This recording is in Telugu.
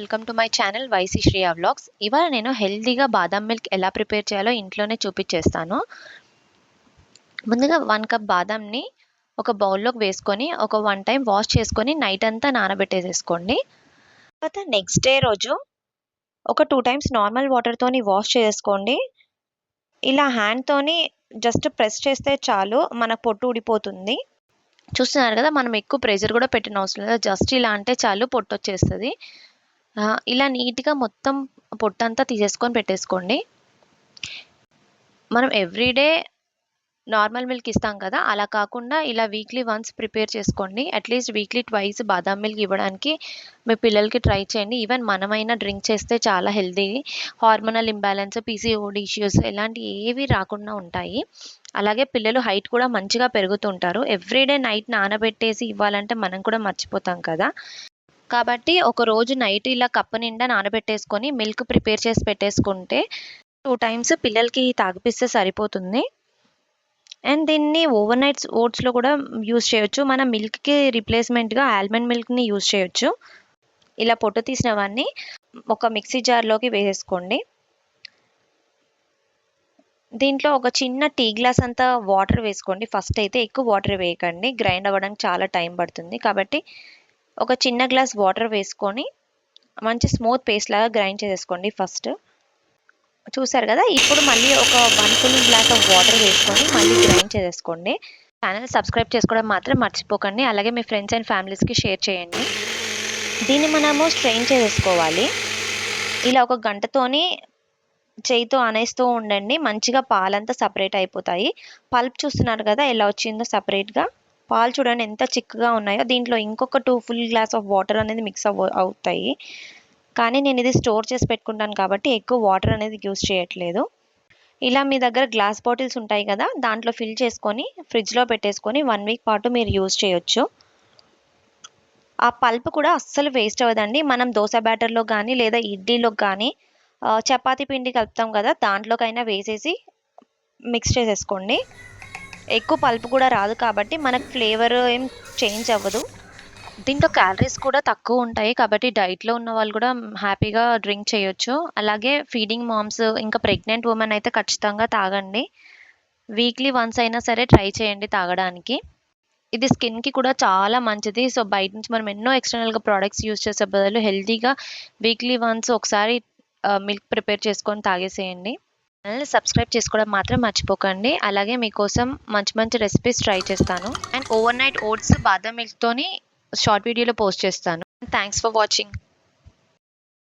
వెల్కమ్ టు మై ఛానల్ వైసీ శ్రేయ వ్లాగ్స్. ఇవాళ నేను హెల్తీగా బాదాం మిల్క్ ఎలా ప్రిపేర్ చేయాలో ఇంట్లోనే చూపించేస్తాను. ముందుగా 1 కప్ బాదాంని ఒక బౌల్లోకి వేసుకొని ఒక 1 టైం వాష్ చేసుకొని నైట్ అంతా నానబెట్టేసేసుకోండి. తర్వాత నెక్స్ట్ డే రోజు ఒక 2 టైమ్స్ నార్మల్ వాటర్తోని వాష్ చేసుకోండి. ఇలా హ్యాండ్తోని జస్ట్ ప్రెస్ చేస్తే చాలు, మన పొట్టు ఊడిపోతుంది. చూస్తున్నారు కదా, మనం ఎక్కువ ప్రెషర్ కూడా పెట్టిన అవసరం లేదు. జస్ట్ ఇలా అంటే చాలు, పొట్టు వచ్చేస్తుంది. ఇలా నీట్గా మొత్తం పొట్టంతా తీసేసుకొని పెట్టేసుకోండి. మనం ఎవ్రీడే నార్మల్ మిల్క్ ఇస్తాం కదా, అలా కాకుండా ఇలా వీక్లీ వన్స్ ప్రిపేర్ చేసుకోండి. అట్లీస్ట్ వీక్లీ ట్వైస్ బాదాం మిల్క్ ఇవ్వడానికి మీ పిల్లలకి ట్రై చేయండి. ఈవెన్ మనమైనా డ్రింక్ చేస్తే చాలా healthy. Hormonal imbalance, PCOD issues ఇలాంటి ఏవి రాకుండా ఉంటాయి. అలాగే పిల్లలు హైట్ కూడా మంచిగా పెరుగుతుంటారు. ఎవ్రీడే నైట్ నానబెట్టేసి ఇవ్వాలంటే మనం కూడా మర్చిపోతాం కదా. కాబట్టి ఒక రోజు నైట్ ఇలా కప్పు నిండా నానబెట్టేసుకొని మిల్క్ ప్రిపేర్ చేసి పెట్టేసుకుంటే 2 టైమ్స్ పిల్లలకి తాగిపిస్తే సరిపోతుంది. అండ్ దీన్ని ఓవర్ నైట్స్ ఓట్స్లో కూడా యూజ్ చేయొచ్చు. మన మిల్క్కి రీప్లేస్మెంట్గా ఆల్మండ్ మిల్క్ని యూజ్ చేయొచ్చు. ఇలా పొట్టు తీసినవన్నీ ఒక మిక్సీ జార్లోకి వేసేసుకోండి. దీంట్లో ఒక చిన్న టీ గ్లాస్ అంతా వాటర్ వేసుకోండి. ఫస్ట్ అయితే ఎక్కువ వాటర్ వేయకండి, గ్రైండ్ అవ్వడానికి చాలా టైం పడుతుంది. కాబట్టి ఒక చిన్న గ్లాస్ వాటర్ వేసుకొని మంచి స్మూత్ పేస్ట్ లాగా గ్రైండ్ చేసేసుకోండి. ఫస్ట్ చూసారు కదా, ఇప్పుడు మళ్ళీ ఒక 1 ఫుల్ గ్లాస్ ఆఫ్ వాటర్ వేసుకొని మళ్ళీ గ్రైండ్ చేసేసుకోండి. ఛానల్ సబ్స్క్రైబ్ చేసుకోవడం మాత్రం మర్చిపోకండి. అలాగే మీ ఫ్రెండ్స్ అండ్ ఫ్యామిలీస్కి షేర్ చేయండి. దీన్ని మనము స్ట్రెయిన్ చేసేసుకోవాలి. ఇలా ఒక గంటతోని చేయితో అనేస్తూ ఉండండి. మంచిగా పాలంతా సపరేట్ అయిపోతాయి. పల్ప్ చూస్తున్నారు కదా ఎలా వచ్చిందో సపరేట్గా. పాలు చూడండి ఎంత చిక్కగా ఉన్నాయో. దీంట్లో ఇంకొక 2 ఫుల్ గ్లాస్ ఆఫ్ వాటర్ అనేది మిక్స్ అవుతాయి. కానీ నేను ఇది స్టోర్ చేసి పెట్టుకుంటాను కాబట్టి ఎక్కువ వాటర్ అనేది యూజ్ చేయట్లేదు. ఇలా మీ దగ్గర గ్లాస్ బాటిల్స్ ఉంటాయి కదా, దాంట్లో ఫిల్ చేసుకొని ఫ్రిడ్జ్లో పెట్టేసుకొని 1 వీక్ పాటు మీరు యూజ్ చేయొచ్చు. ఆ పల్ప్ కూడా అస్సలు వేస్ట్ అవ్వదండి. మనం దోశ బ్యాటర్లో కానీ లేదా ఇడ్లీలో కానీ చపాతీ పిండి కలుపుతాం కదా, దాంట్లోకైనా వేసేసి మిక్స్ చేసేసుకోండి. ఎక్కువ పల్ప్ కూడా రాదు కాబట్టి మనకు ఫ్లేవర్ ఏం చేంజ్ అవ్వదు. దీంట్లో క్యాలరీస్ కూడా తక్కువ ఉంటాయి కాబట్టి డైట్లో ఉన్న వాళ్ళు కూడా హ్యాపీగా డ్రింక్ చేయొచ్చు. అలాగే ఫీడింగ్ మామ్స్ ఇంకా ప్రెగ్నెంట్ ఉమెన్ అయితే ఖచ్చితంగా తాగండి. వీక్లీ వన్స్ అయినా సరే ట్రై చేయండి తాగడానికి. ఇది స్కిన్కి కూడా చాలా మంచిది. సో బయట నుంచి మనం ఎన్నో ఎక్స్టర్నల్గా ప్రోడక్ట్స్ యూజ్ చేసే బదులు హెల్తీగా వీక్లీ వన్స్ ఒకసారి మిల్క్ ప్రిపేర్ చేసుకొని తాగేసేయండి. ఛానల్ని సబ్స్క్రైబ్ చేసుకోవడం మాత్రం మర్చిపోకండి. అలాగే మీకోసం మంచి మంచి రెసిపీస్ ట్రై చేస్తాను. అండ్ ఓవర్ నైట్ ఓట్స్ బాదం మిల్క్తోని షార్ట్ వీడియోలో పోస్ట్ చేస్తాను. Thanks for watching.